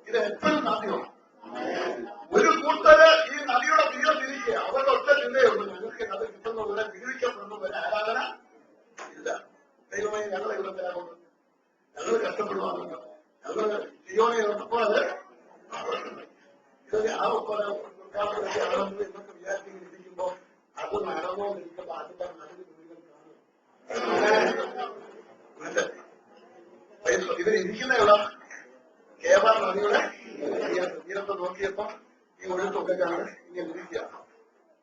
ഇത് എപ്പോഴും നദിയാണ്. ഒരു കൂട്ടര് ഈ നദിയുടെ തീരത്തിരിക്കുക. അവരുടെ ഒറ്റ ചിന്തയുള്ളൂ, ഞങ്ങൾക്ക് അത് കിട്ടുന്നവരെ ജീവിക്കപ്പെടുന്നവരെ ആരാധന ഇല്ല. ദൈവമായി ഞങ്ങൾ ഇവിടെ തരാറുണ്ട്. ഞങ്ങൾ കഷ്ടപ്പെടുവാറുണ്ട്. ഞങ്ങൾ സിയോനെ ഉറപ്പോൾ അത് ഇതൊക്കെ ആ എന്നൊക്കെ വിചാരിച്ചിരിക്കുമ്പോ അത് നടന്നുകൊണ്ടിരിക്കുമ്പോ അതിന്റെ നടുവിൽ ഇവരിയ്ക്കുന്ന ഇവിടെ കേബാർ നദിയുടെ തീരത്ത് നോക്കിയപ്പോ ഈ ഒഴുക്കൊക്കെ കാണാൻ ഇങ്ങനെ ഇരിക്കുക.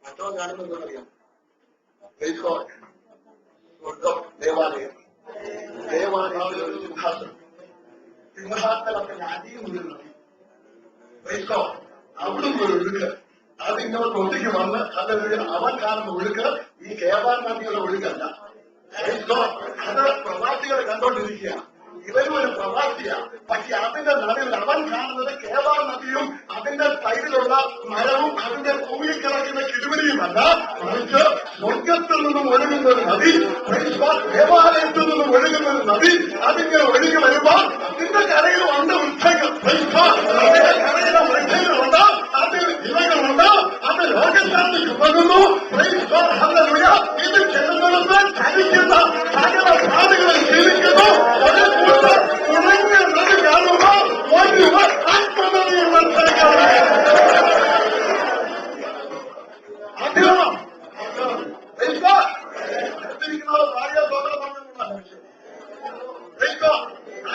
മറ്റോ കാണുന്നറിയാം ദേവാലയം. ദേവാലയത്തിൽ ഒരു സിംഹാസനം. സിംഹാസനത്തെ അടിയും വീഴുന്നത് അവിടുന്ന് ഒരു ഒഴുക്ക്. അതിങ്ങോട്ട് ഒഴുകി വന്ന് അല്ലെങ്കിൽ അവൻ കാണുന്ന ഒഴുക്ക് ഈ കേബാർ നദിയുടെ ഒഴുക്കല്ല. അത് പ്രവാസികളെ കണ്ടോണ്ടിരിക്കുക. ഇവരും ഒരു പ്രവാസിയാണ്. പക്ഷെ അതിന്റെ നടുവിൽ അവൻ കാണുന്നത് കേബാർ നദിയും അതിന്റെ സൈഡിലുള്ള മരവും അതിന്റെ ഭൂമിയിൽ കിടക്കുന്ന കിടുവരിയുമല്ല, മറിച്ച് സ്വർഗത്തിൽ നിന്നും ഒഴുകുന്ന ഒരു നദി, ദേവാലയത്തിൽ നിന്നും ഒഴുകുന്ന ഒരു നദി. അതിങ്ങനെ ഒഴുകി വരുമ്പോൾ അതിന്റെ കരയിലുണ്ട് വൃക്ഷങ്ങൾ. അതിന്റെ കരയിലെ വൃക്ഷങ്ങളുണ്ട്, അതിൽ ഇലകളുണ്ട്, അത് ലോകത്താർക്ക് പോകുന്നു. ഇത് ചെല്ലുന്നത് ചലിക്കുന്ന സകല പാതകളിൽ ജീവിക്കുന്നു. ഒരു കൂട്ടർ ഉണങ്ങിയ നദി കാണുമ്പോൾ ഒരു ആത്മനദിയിൽ മനസ്സിലാക്കാറ് അധികമാണ്. ഭാര്യ സ്വതന്ത്രം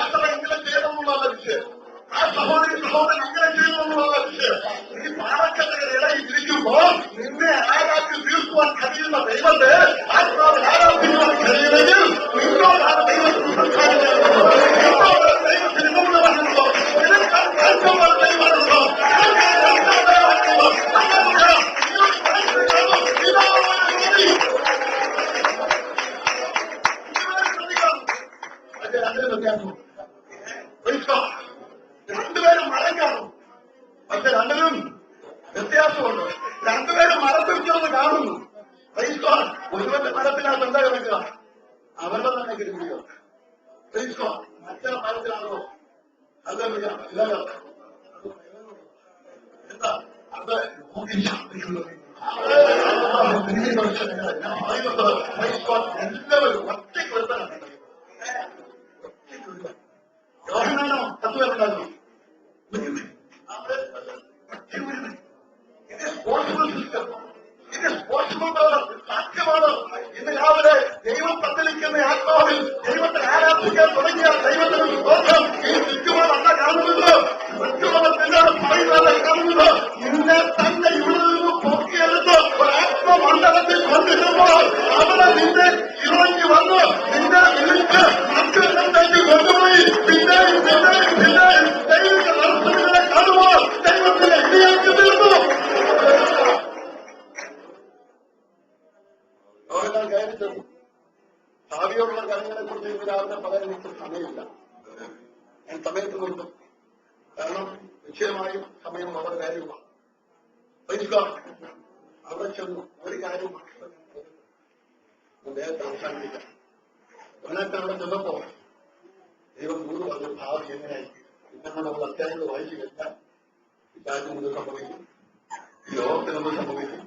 അത്ര എങ്ങനെ ചെയ്യണമെന്നുള്ള വിഷയം, ആ സഹോദരി സഹോദരൻ എങ്ങനെ ചെയ്യണമെന്നുള്ള വിഷയം. ഈ പാറക്കത്തിന്റെ ഇടയിൽ ഇരിക്കുമ്പോ നിന്നെ ആരാക്കി തീർക്കുവാൻ കഴിയുന്ന ദൈവത്തെ ആത്മാവിൽ ആരാധിക്കുവാൻ കഴിയുമെങ്കിൽ നിന്നോടാണ് ദൈവത്തിന് സംസാരിക്കുന്നത്. ദൈവത്തിന് ഇതുകൊണ്ട് പറയുന്നത് ഇതിനേക്കാൾ ഏറ്റവും ദൈവമാണല്ലോ. രണ്ടുപേരും മരം കാണും, പക്ഷെ രണ്ടിനും വ്യത്യാസമുണ്ട്. രണ്ടുപേരും മരത്തിൽ ചേർന്ന് കാണുന്നു. ഒരുവന്റെ മരത്തിനകത്ത് എന്താ കിടക്കുക? അവരുടെ തന്നെ കിടക്കുക. മറ്റേ മരത്തിലാണോ? അതല്ല, ഇല്ലല്ലോ. എന്താ അത് എല്ലാവരും ഒറ്റയ്ക്ക് വരുത്താനാണ്. യോഹന്നാനോ 10 പേരുണ്ടായിരുന്നു. സാധ്യമാണ്. ഇന്ന് രാവിലെ ദൈവം പദ്ധതിക്കുന്ന ആത്മാവിൽ ദൈവത്തെ ആരാധിക്കാൻ തുടങ്ങിയ ദൈവത്തിന് ബോധം ഈ ചുറ്റുപാടല്ല കാണുന്നത്. മറ്റുള്ളവർ നിന്നോട് പറയുന്നതല്ല കാണുന്നത്. നിന്നെ തന്നെ ഇവിടെ നിന്ന് പൊക്കിയെടുത്ത് ഒരാത്മമണ്ഡലത്തിൽ കൊണ്ടിരുമ്പോൾ അവിടെ നിന്നെ ഇറങ്ങി വന്ന് നിന്നെ വിളിച്ച് മറ്റൊരിടത്തേക്ക് കൊണ്ടുപോയി പിന്നെയും പിന്നെയും പിന്നെയും ദൈവിക ദർശനങ്ങളെ കാണുമ്പോൾ ദൈവത്തിന്റെ ഇടിയാക്കി തീർന്നു. ഭാവിയോടുള്ള കാര്യങ്ങളെ കുറിച്ച് ഇന്ന് രാവിലെ പറയാൻ എനിക്ക് സമയമില്ല. ഞാൻ സമയത്ത് കൊടുക്കും. കാരണം നിശ്ചയമായും സമയം വളരെ കാര്യമാണ്. അവിടെ ചെന്നു ഒരു കാര്യം നേരത്തെ അവസാനിപ്പിക്കാം. അതിനകത്ത് അവിടെ ചെന്നപ്പോ ദൈവം ഗുരു പറഞ്ഞു ഭാവി എങ്ങനെയായിരിക്കും. പിന്നെ നമ്മൾ അത്യാവശ്യം വായിച്ചു കഴിഞ്ഞാൽ രാജ്യം എന്ത് സംഭവിക്കും, ഈ ലോകത്തിന് എന്ത് സംഭവിക്കും,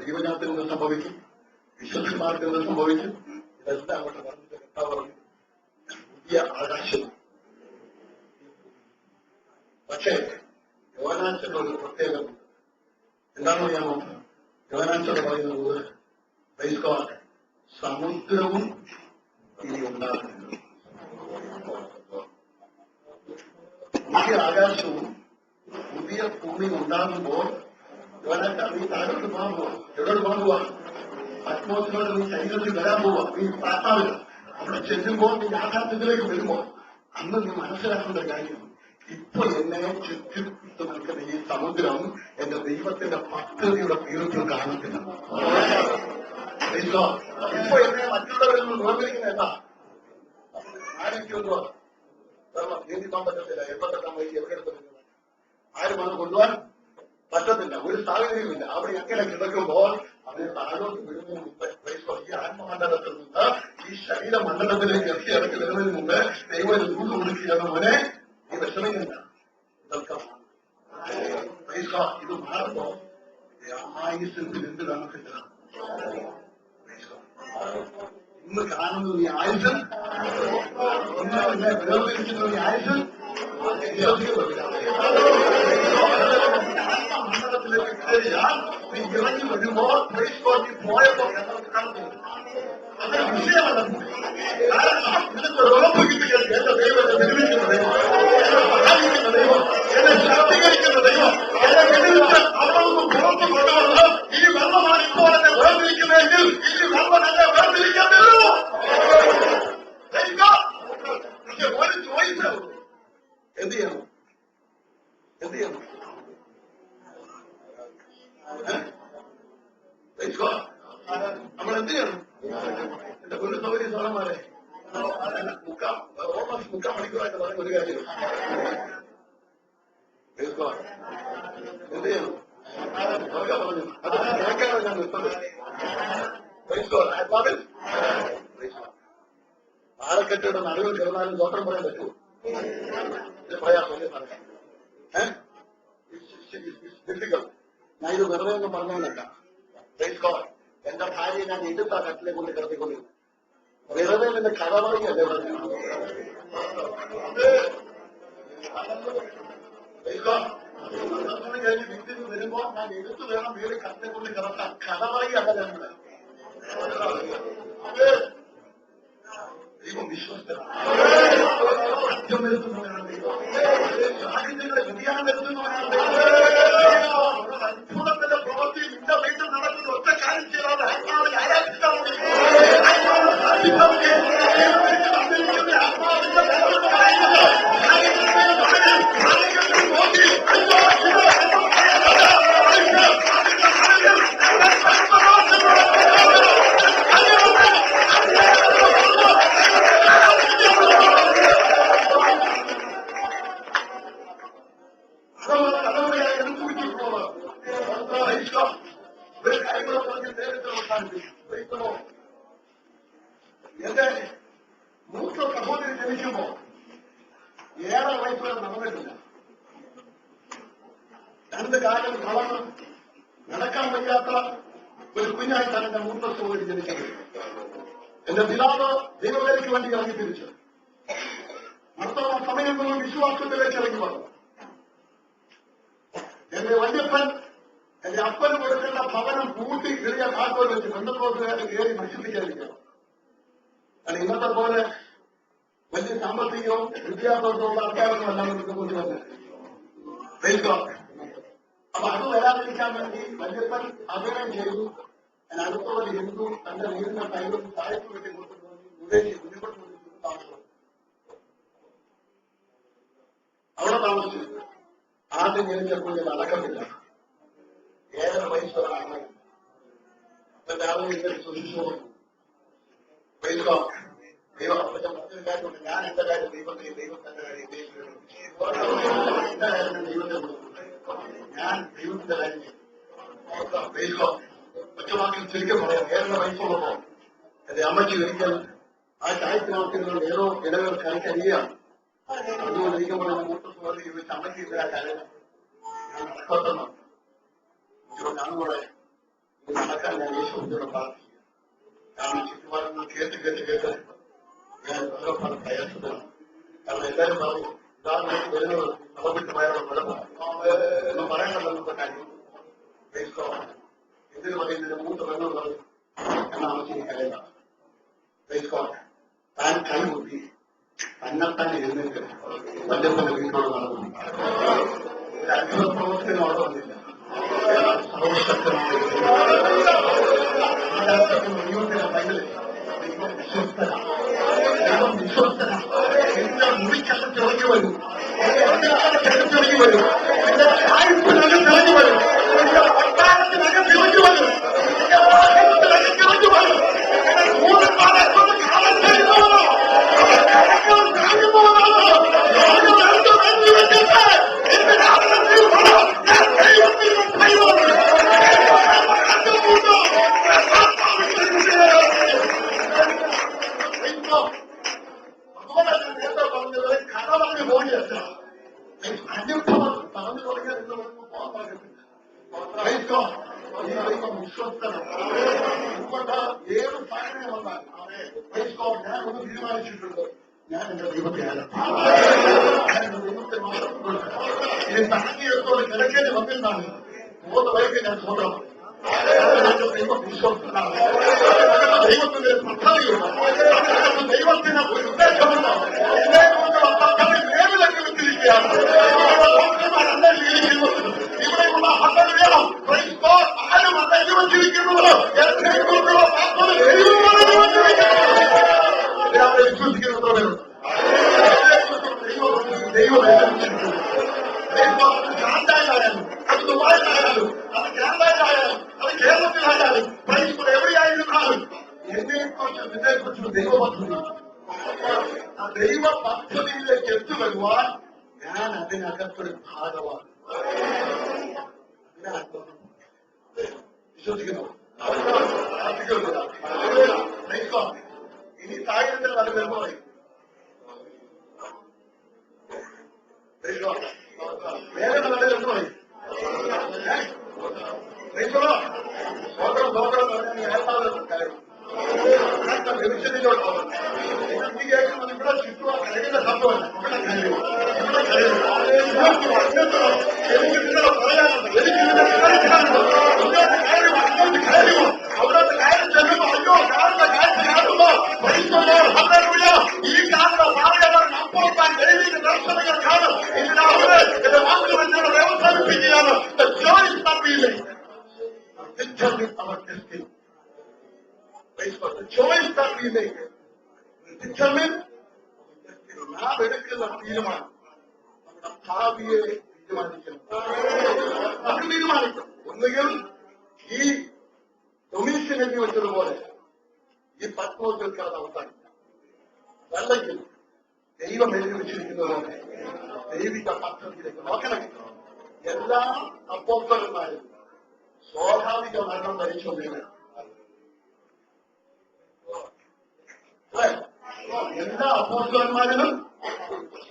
ജീവജാത്തിന് എന്ത് സംഭവിക്കും, വിശ്വസന്മാർക്ക് എന്ത് സംഭവിക്കും, ഇതെല്ലാം അവിടെ പറഞ്ഞിട്ട് കർത്താവ് പറഞ്ഞു പുതിയ ആകാശം. പക്ഷേ യോഹന്നാന്റെ ഒരു പ്രത്യേകത എന്താണെന്ന് അറിയാമോ? യോഹന്നാന്റെ പറയുന്നത് സമുദ്രവും ഇനി ഉണ്ടാകുന്നില്ല. പുതിയ ആകാശവും പുതിയ ഭൂമിയും ഉണ്ടാകുമ്പോൾ നീ താഴോട്ട് പോകാൻ പോവാ. എവിടോട്ട് പോകാൻ പോവാ? പത്മോസിനോട് നീ ശരീരത്തിൽ വരാൻ പോവാ. നീ പ്രാർത്ഥന അവിടെ ചെല്ലുമ്പോൾ നീ യാഥാർത്ഥ്യത്തിലേക്ക് വരുമ്പോൾ അന്ന് നീ മനസ്സിലാക്കേണ്ട കാര്യം, ഇപ്പൊ എന്നെ ചുറ്റും നിൽക്കുന്ന ഈ സമുദ്രം എന്റെ ദൈവത്തിന്റെ പദ്ധതിയുടെ തീർത്തിൽ കാണത്തില്ല. ഇപ്പൊ എന്നെ മറ്റുള്ളവരിൽ നിന്ന് വേർതിരിക്കുന്ന എന്താ? ആരൊക്കെയൊന്നുവാ നീന്തിക്കാൻ പറ്റത്തില്ല. എപ്പോഴെത്താൻ വഴി എവിടെ എടുത്തില്ല. ആരും അത് കൊണ്ടുപോകാൻ പറ്റത്തില്ല. ഒരു സാഹചര്യമില്ല. അവിടെ എങ്ങനെ കിടക്കുമ്പോൾ അതിന് താഴോട്ട് വിടുന്നതിന് മുമ്പ് ഈ ആത്മമണ്ഡലത്തിൽ നിന്ന് ഈ ശരീരമണ്ഡലത്തിലേക്ക് ഇറക്കി വരുന്നതിന് മുമ്പ് ദൈവം രൂപം കൊടുക്കുകയാണ്. മോനെ ഈ വിഷമിക്കണ്ട, ഇതൊക്കെ ഇത് മാറുമ്പോ ആയുസിൽ എന്ത് കാണത്തില്ല. ഇന്ന് കാണുന്നത് ഈ ആയുസ്, ഇന്ന് എന്നെ വേർതിരിക്കുന്നത് ഈ ആയുസ് മണ്ഡലത്തിലേക്ക് കയറിയാൽ നീ ഇറങ്ങി വരുമ്പോൾ പോയപ്പോ അതൊരു വിഷയമല്ല. നിനക്ക് ഉറപ്പ് കിട്ടുകയാണ് എന്റെ ദൈവം എന്നെ നിർമ്മിക്കുന്ന ദൈവം, സഹായിക്കുന്ന ദൈവം, എന്നെ ശാക്തീകരിക്കുന്ന ദൈവം, എന്നെ വിടുവിച്ച് അവിടെ നിന്ന് പുറത്ത് കൊണ്ടുവന്ന് ഈ വെള്ളമാണ് ഇപ്പോൾ എന്നെ വേർതിരിക്കുന്നതെങ്കിൽ ഈ വെള്ളം എന്നെ വേർതിരിക്കാൻ തരുമോ? പക്ഷെ ഒരു ചോയ്സ് എന്ത് ചെയ്യണം? എന്ത് ചെയ്യണം? നമ്മൾ എന്ത് ചെയ്യണം? എന്റെ ഒരു സൗകര്യ സോളന്മാരെ മുക്കാൽ മണിക്കൂറായിട്ട് പറയുന്ന ഒരു കാര്യം എന്ത് ചെയ്യണം? അവർക്ക് പറഞ്ഞു അത് കേൾക്കാതെ ഞാൻ നിർത്തുന്നത്. ആരക്കെട്ടിയുടെ നടുവിൽ കിടന്നാലും സ്വന്തം പറയാൻ പറ്റുമോ? പ്രയാസം ഡിഫിക്കൽട്ട്. ഞാൻ ഇത് വെറുതെ ഒന്നും പറഞ്ഞതല്ല. എന്റെ ഭാര്യയെ ഞാൻ എടുത്ത കട്ടിലെ കൊണ്ട് കിടത്തിക്കൊണ്ടിരുന്നു. വെറുതെ എന്റെ കഥ പറയുകയല്ലേ പറഞ്ഞു. കഴിഞ്ഞ് വീട്ടിൽ നിന്ന് വരുമ്പോ ഞാൻ എടുത്തു വേണം വീട് കട്ടിലെ കൊണ്ട് കിടത്താൻ. കഥ പറയുകയല്ല ഞങ്ങള്. ദൈവം വിശ്വസ്തനാണ്. സത്യം വരുത്തുന്നവനാണ് ദൈവം. സാഹിത്യങ്ങളെ വ്യതിയാനം വരുത്തുന്നവനാണ് ദൈവം. അത്ഭുതത്തിന്റെ പ്രവൃത്തി നിന്റെ വീട്ടിൽ നടക്കുന്ന ഒറ്റ കാര്യം ചെയ്യാതെ ആത്മാവിനെ ആരാധിക്കാൻ എന്റെ മൂത്ത സഹോദരി ജനിക്കുമ്പോ ഏറെ വയസ്സ് വരെ നടന്നിട്ടില്ല. 2 കാലം വളർന്ന് നടക്കാൻ വയ്യാത്ത ഒരു കുഞ്ഞായിട്ടാണ് എന്റെ മൂത്ത സഹോദരി ജനിച്ചത്. എന്റെ പിതാവ് ദൈവവേലയ്ക്ക് വേണ്ടി ഇറങ്ങി തിരിച്ചു. നടത്തുന്ന സമയം നിന്നും വിശ്വാസത്തിലേക്ക് ഇറങ്ങി വന്നു. എന്റെ വല്യപ്പൻ എന്റെ അപ്പന് കൊടുക്കേണ്ട ഭവനം പൂട്ടി ചെറിയ കാക്കോൽ വെച്ച് ബന്ധുക്കോസുകാരെ കയറി നശിപ്പിക്കാതിരിക്കണം. കാരണം ഇന്നത്തെ പോലെ വലിയ സാമ്പത്തികവും വിദ്യാഭ്യാസവും ആൾക്കാരൊന്നും എല്ലാം കൊണ്ട് തന്നെ. അപ്പൊ അത് വരാതിരിക്കാൻ വേണ്ടി വല്യപ്പൻ അഭിനയം ചെയ്തു. ഞാൻ അടുത്തുള്ള ഹിന്ദു തന്റെ വീടിന്റെ കൈകളും താഴ്ത്തു വെട്ടി കൊടുത്തു താമസം അവിടെ താമസിച്ചു. ആദ്യം ജനിച്ചപ്പോൾ ഞാൻ അടക്കമില്ല. 7 വയസ്സുകളാണ്. അപ്പൊ രാവിലെ ഇങ്ങനെ സൂക്ഷിച്ചു ദൈവം അപ്പച്ചൻ മറ്റൊരു കാര്യമുണ്ട്. ഞാൻ എന്റെ കാര്യം ദൈവത്തിന്റെ ദൈവത്തിന്റെ കാര്യം ദൈവത്തെ ഞാൻ ദൈവത്തിന്റെ കാര്യം ഒറ്റവാക്കിൽ ചുരുക്കം പറയാം. 7 വയസ്സുള്ളപ്പോ എന്റെ അമ്മയ്ക്ക് ഒരിക്കൽ ആ ചായത്തിനകത്തിരുന്ന ഏതോ ഇടകൾ കളിക്കരിയാണ്. അതുകൊണ്ട് ഇരിക്കുമ്പോൾ മൂത്ത സുഹൃത്ത് ചോദിച്ച് അമ്മയ്ക്ക് ഇല്ല കാര്യം ഞാൻ നടക്കട്ടെന്ന്. ഞാനും കൂടെ ഇത് നടക്കാൻ ഞാൻ യേശുവിനോട് പ്രാർത്ഥിക്കുക. കാരണം ചുറ്റുപാടുകൾ കേട്ട് ഞാൻ വളരെ പ്രയാസത്തിലാണ്. കാരണം എല്ലാവരും പറഞ്ഞു ഇതാണ് വരുന്നത്. സമപ്പെട്ട് പോയാലും അവിടെ വന്നില്ല. ദൈവത്തിന്റെ പൈതല് ദൈവം വിശ്വസ്തനാണ്. ദൈവം വിശ്വസ്തനാണ്. എന്റെ മുറിക്കകത്ത് ഇറങ്ങി വരും, ഇറങ്ങി വരും, എന്റെ ചായത്തിനകം ഇറങ്ങി വരും, എന്റെ കൊട്ടാരത്തിനകം ഇറങ്ങി വരും, എന്റെ വാഹനത്തിനകം ഇറങ്ങി വരും, എന്റെ കൂടപ്പാടെ കാണാൻ കഴിയുന്നവരോ ഏത് സാധനം വന്നാൽ ഞാൻ ഒന്ന് തീരുമാനിച്ചിട്ടുണ്ട്, ഞാൻ എന്റെ ദൈവത്തെ ഞാൻ എന്റെ ദൈവത്തെ മാത്രം ഇനി സാഹചര്യത്തോട് കിടക്കേണ്ടി വന്നിരുന്നാണ് 3 വയസ്സ് ഞാൻ സ്വന്തം ദൈവം വിശ്വസ്തനാണ്. ദൈവത്തിന്റെ പദ്ധതിയുണ്ട്, ദൈവത്തിന് ഒരു ഉദ്ദേശമുണ്ട്. ഇതിനെക്കുറിച്ചുള്ള പദ്ധതി വേറിലൊക്കെ വിട്ടിരിക്കുകയാണ്. ഇവിടെയുള്ള പദ്ധതി വേണം. ആരും അത് അനുവദിച്ചിരിക്കുന്നത് എന്നേക്കുറിച്ചുള്ള പദ്ധതി വിശ്വസിക്കുന്നത് ദൈവം ഗാന്ധായാലും അത് ദുബായിലായാലും അത് കാനഡയിലായാലും അത് കേരളത്തിലായാലും പ്രൈസ് എവിടെയായിരുന്നാലും എന്നെക്കുറിച്ചും നിന്നെക്കുറിച്ചും ദൈവ പദ്ധതി. ആ ദൈവ പദ്ധതിയിലേക്ക് എത്തിവരുവാൻ ഞാൻ അതിനകത്തൊരു ഭാഗമാണ്. വിശ്വസിക്കുന്നു. ഇനി സാഹചര്യത്തിൽ നല്ല വരുമ്പോ വേറെ നല്ല വരുമ്പോ സ്വന്തം സ്വന്തം ലഭിച്ചതിലോട്ട് കേൾക്കുന്നത് ഇവിടെ ചുറ്റുവാ കഴിയുന്ന സംഭവമല്ല. ഇവിടെ എനിക്ക് നിങ്ങളെ പറയാനുണ്ട്, എനിക്ക് നിങ്ങളെ കാണിക്കാനുണ്ട്. ഇങ്ങോട്ട് കാര്യമോ അങ്ങോട്ട് കാര്യമോ അവിടത്തെ കാര്യം ചെല്ലുമ്പോ അയ്യോ കാണുന്ന കാഴ്ച കാണുമ്പോ ഈ കാണുന്ന ഭാഗ്യവർക്ക് അപ്പോഴാൻ ദൈവിക ദർശനങ്ങൾ കാണും. ഇതിനവിടെ എന്റെ വാക്കുകൾ എന്നോട് വ്യവസാനിപ്പിക്കുകയാണ്. നാം എടുക്കുന്ന തീരുമാനം നമ്മുടെ ഭാവിയെ തീരുമാനിക്കണം. അത് തീരുമാനിക്കും. ഒന്നുകിൽ ഈ ഡൊമീഷ്യൻ എഴുതി വെച്ചതുപോലെ ഈ പത്മോത്സവത്തിൽ അത് അവസാനിക്കാം, അല്ലെങ്കിൽ ദൈവം എഴുതി വെച്ചിരിക്കുന്നതുപോലെ ദൈവിക പദ്ധതിയിലേക്ക് നോക്കണം. എല്ലാ അപ്പോസ്തലന്മാരും സ്വാഭാവിക മരണം വരിച്ചുകൊണ്ടിരുന്നത്. എല്ലാ അപ്പോസ്തലന്മാരിലും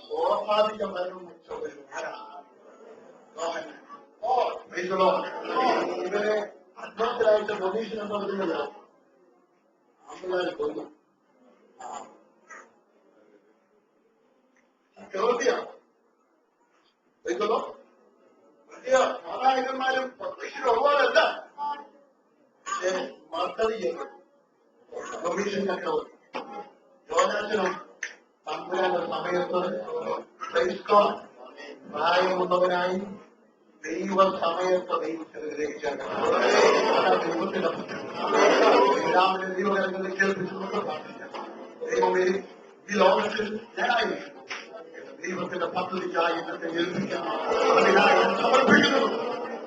സ്വാഭാവിക മരണം ഇവരെ അഡ്വാൻസിലായിട്ട് ഡൊണേഷൻ എന്ന് പറയുന്നത് അമ്പതായിരം കൊല്ലും കേരളത്തിയാണ്. വലിയ മാതാപിതാക്കന്മാരും ഉള്ളവരല്ല, പക്ഷേ മർത്തതിയാണ് ഡൊണേഷൻ ചക്രവർത്തി യോനാശനും തമ്പുരാന്റെ സമയത്ത് പ്രായമുള്ളവനായി ദൈവ സമയത്ത് ദൈവത്തിന് ഗ്രഹിച്ചാൽ ദൈവത്തിന്റെ രാമനെ ദൈവകരങ്ങളിൽ കേൾപ്പിച്ചുകൊണ്ട് പ്രാർത്ഥിക്കാം. ദൈവമേ ഈ ലോകത്തിൽ ഞാനായിരിക്കും ദൈവത്തിന്റെ പദ്ധതിക്കായി ഇന്നത്തെ ഏൽപ്പിക്കാം. അതിനായി സമർപ്പിക്കുന്നു.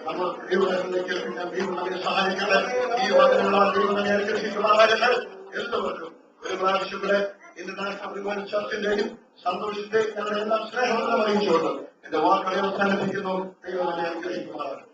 നമ്മൾ ദൈവകരങ്ങളിൽ കേൾപ്പിക്കാൻ ദൈവം നമ്മെ സഹായിക്കട്ടെ. ഈ വചനമുള്ള ദൈവം നമ്മെ അനുഗ്രഹിക്കുമാറാകട്ടെ. എല്ലാവർക്കും ഒരു പ്രാവശ്യം ഇവിടെ ഇന്റർനാഷണൽ റിവൈവൽ ചർച്ചിന്റെയും സന്തോഷത്തെ ഞങ്ങളുടെ എല്ലാം സ്നേഹം അറിയിച്ചുകൊണ്ട് എന്റെ വാക്കുകളെ അവസാനിപ്പിക്കുന്നു. ദൈവം നമ്മെ അനുഗ്രഹിക്കുമാറാകട്ടെ.